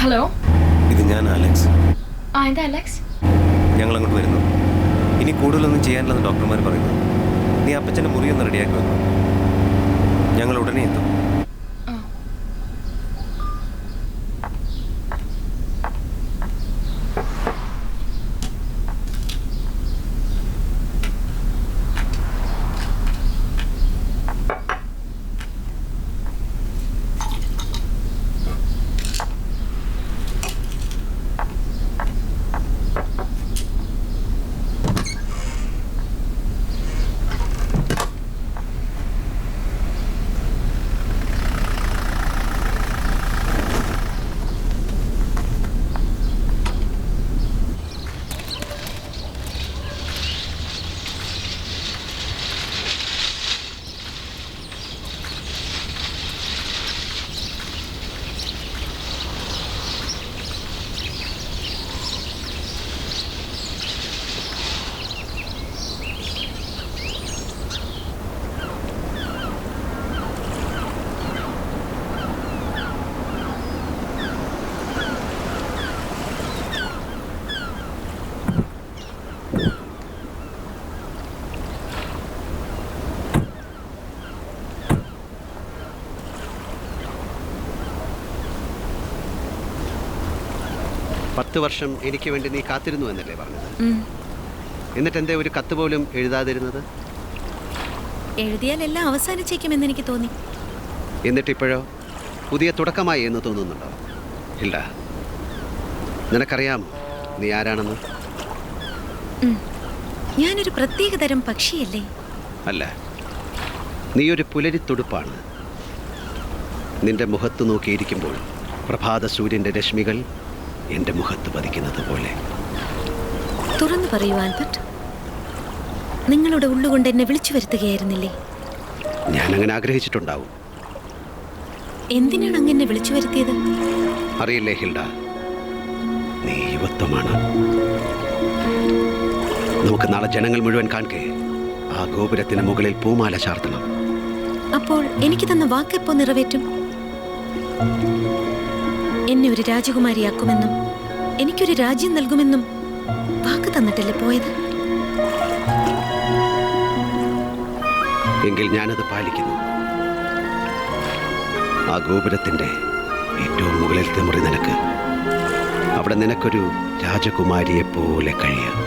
Hello, ഇത് ഞാൻ Alex. എന്താ അലക്സ്? ഞങ്ങൾ അങ്ങോട്ട് വരുന്നു. ഇനി കൂടുതലൊന്നും ചെയ്യാനില്ലെന്ന് ഡോക്ടർമാർ പറയുന്നു. നീ അപ്പച്ചൻ്റെ മുറിയൊന്ന് റെഡിയാക്കി വെക്കണം. ഞങ്ങൾ ഉടനെ എത്തും. പത്ത് വർഷം എനിക്ക് വേണ്ടി നീ കാത്തിരുന്നു എന്നല്ലേ പറഞ്ഞത്? എന്നിട്ട് എന്തേ ഒരു കത്ത് പോലും എഴുതാതിരുന്നത്? എഴുതിയാൽ എല്ലാം അവസാനിച്ചേക്കുമെന്ന് എനിക്ക് തോന്നി. എന്നിട്ടിപ്പോഴോ പുതിയ തുടക്കമായി എന്ന് തോന്നുന്നുണ്ടോ? ഇല്ല. നിനക്കറിയാം നീ ആരാണെന്ന്? ഞാനൊരു പ്രത്യേക തരം പക്ഷിയല്ലേ? അല്ല, നീ ഒരു പുലരിത്തുടുപ്പാണ്. നിന്റെ മുഖത്ത് നോക്കിയിരിക്കുമ്പോൾ പ്രഭാത സൂര്യൻ്റെ രശ്മികൾ എൻ്റെ മുഖത്ത് പതിക്കുന്നത് പോലെ. തുറന്നു പറയൂ ആൽബർട്ട്, നിങ്ങളുടെ ഉള്ളുകൊണ്ട് എന്നെ വിളിച്ചു വരുത്തുകയായിരുന്നില്ലേ? ഞാനങ്ങനെ ആഗ്രഹിച്ചിട്ടുണ്ടാവും. എന്തിനാണ് അങ്ങനെ വിളിച്ചു വരുത്തിയത്? അറിയില്ലേ ഹിൽഡ, നീ യുവത്വമാണ്. നമുക്ക് നാളെ ജനങ്ങൾ മുഴുവൻ കാണുകെ ആ ഗോപുരത്തിന് മുകളിൽ പൂമാല ചാർത്തണം. അപ്പോൾ എനിക്ക് തന്ന വാക്കെപ്പോ നിറവേറ്റും? എന്നെ ഒരു രാജകുമാരിയാക്കുമെന്നും എനിക്കൊരു രാജ്യം നൽകുമെന്നും വാക്ക് തന്നിട്ടല്ലേ പോയത്? എങ്കിൽ ഞാനത് പാലിക്കുന്നു. ആ ഗോപുരത്തിൻ്റെ ഏറ്റവും മുകളിലത്തെ മുറി നിനക്ക്. അവിടെ നിനക്കൊരു രാജകുമാരിയെ പോലെ കഴിയാം.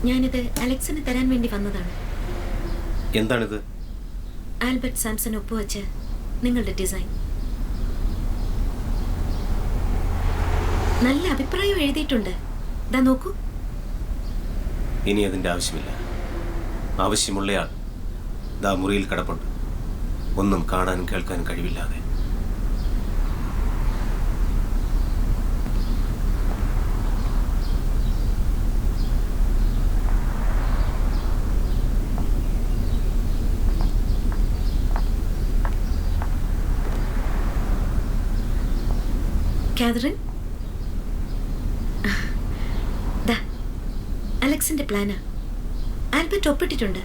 ഞാനിത് അലക്സിന് തരാൻ വേണ്ടി വന്നതാണ്. എന്താണിത്? ആൽബർട്ട് സാംസൺ ഒപ്പുവെച്ച് നിങ്ങളുടെ ഡിസൈൻ. നല്ല അഭിപ്രായം എഴുതിയിട്ടുണ്ട്. ദാ നോക്കൂ. ഇനി അതിൻ്റെ ആവശ്യമില്ല. ആവശ്യമുള്ളയാൾ ദാ മുറിയിൽ കിടപ്പുണ്ട്, ഒന്നും കാണാനും കേൾക്കാനും കഴിവില്ലാതെ. കാതറിൻ, ദാ അലക്സിന്റെ പ്ലാനാ. ആൽബർട്ട് ഒപ്പിട്ടിട്ടുണ്ട്.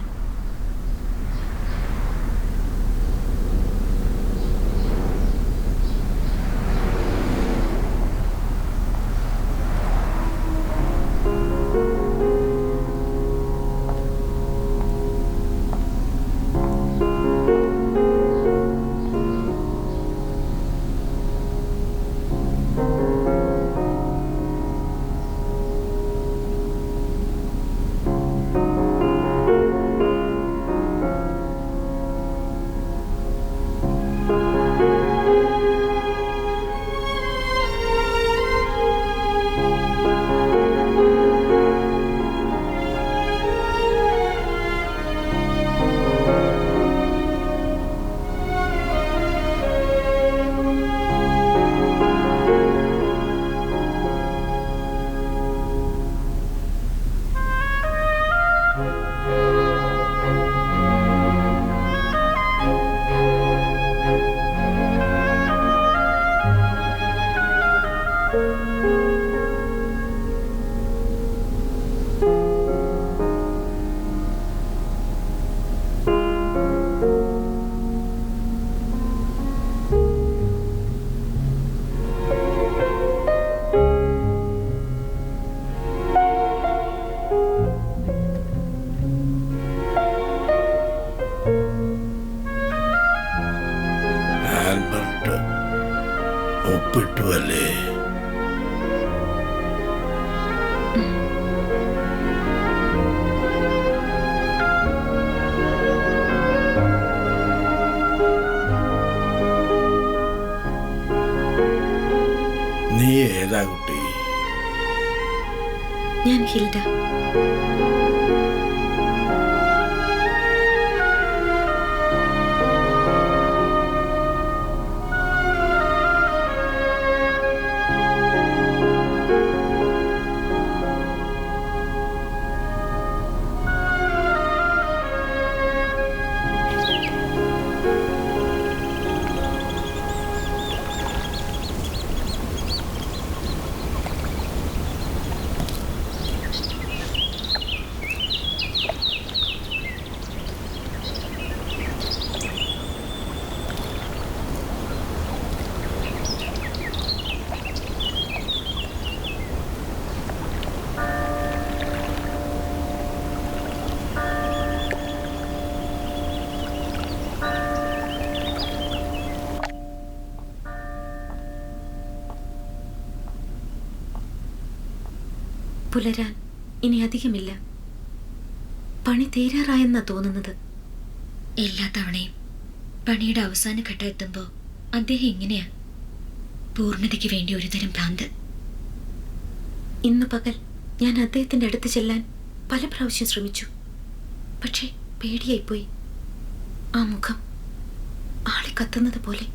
പാവല്ലേ. നീ ഏതാ കുട്ടി? ഞാൻ ഹിൽഡ. പുലരാൻ ഇനി അധികമില്ല. പണി തീരാറായെന്നാ തോന്നുന്നത്. എല്ലാ തവണയും പണിയുടെ അവസാന ഘട്ടം എത്തുമ്പോൾ അദ്ദേഹം ഇങ്ങനെയാ, പൂർണ്ണതയ്ക്ക് വേണ്ടി ഒരുതരം ഭ്രാന്ത്. ഇന്ന് പകൽ ഞാൻ അദ്ദേഹത്തിന്റെ അടുത്ത് ചെല്ലാൻ പല പ്രാവശ്യം ശ്രമിച്ചു. പക്ഷേ പേടിയായിപ്പോയി. ആ മുഖം ആളി കത്തുന്നത് പോലെ.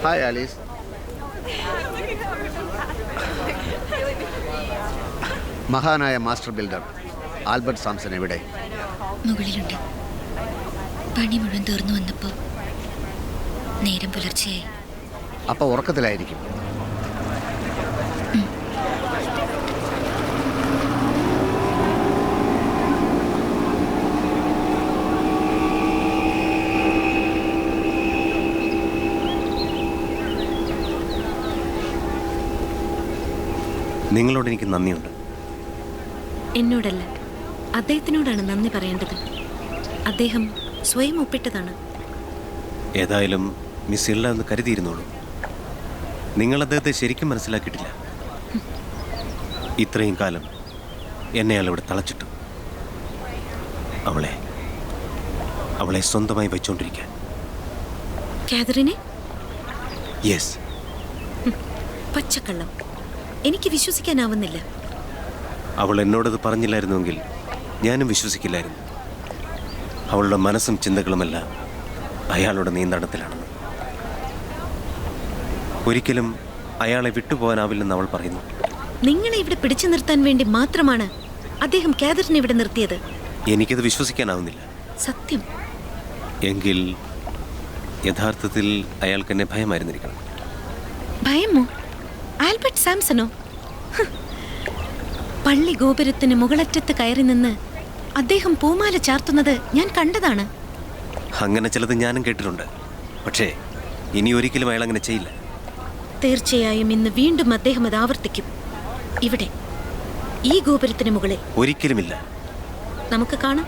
Hi Alice. മഹാനായ മാസ്റ്റർ ബിൽഡർ ആൽബർട്ട് സാംസൺ എവിടെ? മുകളിലുണ്ട്. പണി മുഴുവൻ തീർന്നു വന്നപ്പോൾ നേരം പുലർച്ചയായി. അപ്പോൾ ഉറക്കത്തിലായിരിക്കും. നിങ്ങളോട് എനിക്ക് നന്ദിയുണ്ട്. എന്നോടല്ല, അദ്ദേഹത്തിനോടാണ് നന്ദി പറയേണ്ടത്. അദ്ദേഹം സ്വയം ഒപ്പിട്ടതാണ്. ഏതായാലും മിസ് ഹിൽഡ എന്ന് കരുതിയിരുന്നോളൂ. നിങ്ങൾ അദ്ദേഹത്തെ ശരിക്കും മനസ്സിലാക്കിയിട്ടില്ല. ഇത്രയും കാലം എന്നെ അയാൾ ഇവിടെ തളച്ചിട്ടു. അവളെ സ്വന്തമായി വെച്ചോണ്ടിരിക്കാൻ. കാതറിനെ? യെസ്. പച്ചക്കള്ളം. എനിക്ക് വിശ്വസിക്കാനാവുന്നില്ല. അവൾ എന്നോടത് പറഞ്ഞില്ലായിരുന്നുവെങ്കിൽ ഞാനും വിശ്വസിക്കില്ലായിരുന്നു. അവളുടെ മനസ്സും ചിന്തകളുമെല്ലാം അയാളുടെ നിയന്ത്രണത്തിലാണെന്ന്. ഒരിക്കലും അയാളെ വിട്ടുപോകാനാവില്ലെന്ന് അവൾ പറയുന്നു. നിങ്ങളെ ഇവിടെ പിടിച്ചു നിർത്താൻ വേണ്ടി മാത്രമാണ് അദ്ദേഹം കാതറിനെ ഇവിടെ നിർത്തിയത്. എനിക്കത് വിശ്വസിക്കാനാവുന്നില്ല. സത്യം. എങ്കിൽ യഥാർത്ഥത്തിൽ അയാൾക്ക് എന്നെ ഭയമായിരുന്നിരിക്കണം. ഭയമോ? ആൽബർട്ട് സാംസണോ? പള്ളി ഗോപുരത്തിന് മുകളറ്റത്ത് കയറി നിന്ന് അദ്ദേഹം പൂമാല ചാർത്തുന്നത് ഞാൻ കണ്ടതാണ്. അങ്ങനെ ചിലത് ഞാനും കേട്ടിട്ടുണ്ട്. പക്ഷേ ഇനി ഒരിക്കലും അയാൾ അങ്ങനെ ചെയ്യില്ല. തീർച്ചയായും ഇന്ന് വീണ്ടും അദ്ദേഹം അത് ആവർത്തിക്കും. ഇവിടെ ഈ ഗോപുരത്തിന് മുകളിൽ. ഒരിക്കലുമില്ല. നമുക്ക് കാണാം.